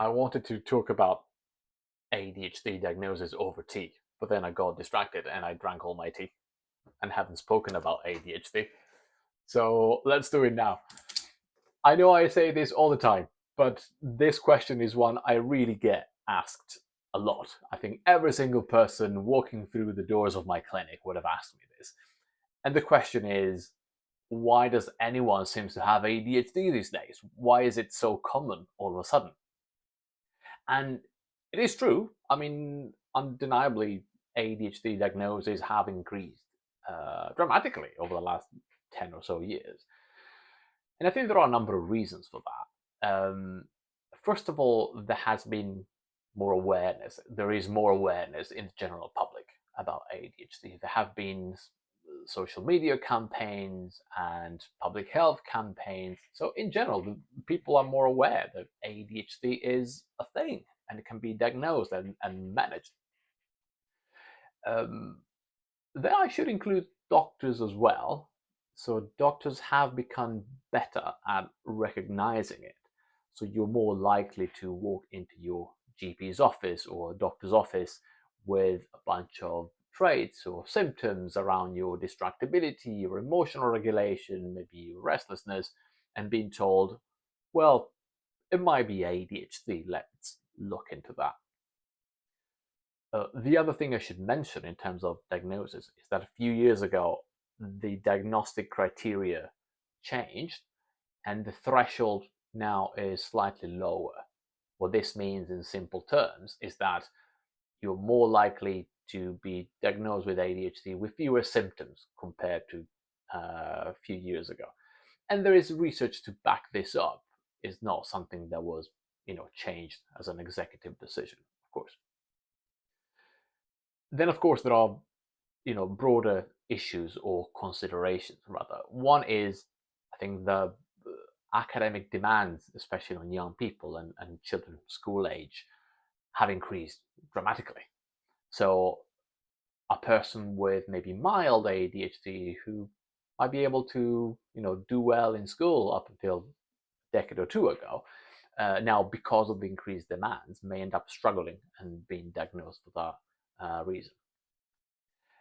I wanted to talk about ADHD diagnosis over tea, but then I got distracted and I drank all my tea and haven't spoken about ADHD. So let's do it now. I know I say this all the time, but this question is one I really get asked a lot. I think every single person walking through the doors of my clinic would have asked me this. And the question is, why does anyone seem to have ADHD these days? Why is it so common all of a sudden? And it is true. I mean, undeniably, ADHD diagnoses have increased dramatically over the last 10 or so years. And I think there are a number of reasons for that. First of all, there has been more awareness. There is more awareness in the general public about ADHD. There have been social media campaigns and public health campaigns. So, in general, people are more aware that ADHD is a thing and it can be diagnosed and managed. Um, then I should include doctors as well. So, doctors have become better at recognizing it. So, you're more likely to walk into your GP's office or doctor's office with a bunch of traits or symptoms around your distractibility, your emotional regulation, maybe your restlessness, and being told, well, it might be ADHD, let's look into that. The other thing I should mention in terms of diagnosis is that a few years ago, the diagnostic criteria changed and the threshold now is slightly lower. What this means in simple terms is that you're more likely to be diagnosed with ADHD with fewer symptoms compared to a few years ago. And there is research to back this up. It's not something that was, changed as an executive decision, of course. Then, of course, there are, broader issues or considerations rather. One is, I think, the academic demands, especially on young people and children school age, have increased dramatically. So a person with maybe mild ADHD who might be able to, do well in school up until a decade or two ago, now because of the increased demands, may end up struggling and being diagnosed for that reason.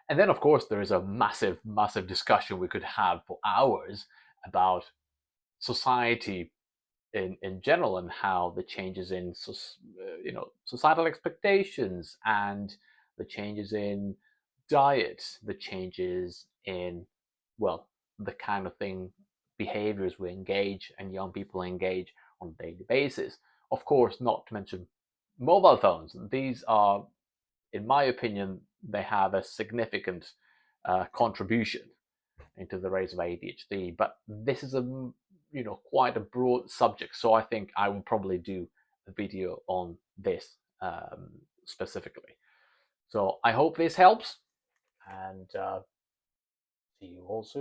And then, of course, there is a massive, massive discussion we could have for hours about society in general and how the changes in societal expectations and the changes in diet, the changes in, well, the kind of thing, behaviors we engage and young people engage on a daily basis. Of course, not to mention mobile phones. These are, in my opinion, they have a significant contribution into the rates of ADHD. But this is quite a broad subject, so I think I will probably do a video on this specifically. So I hope this helps, and see you all soon.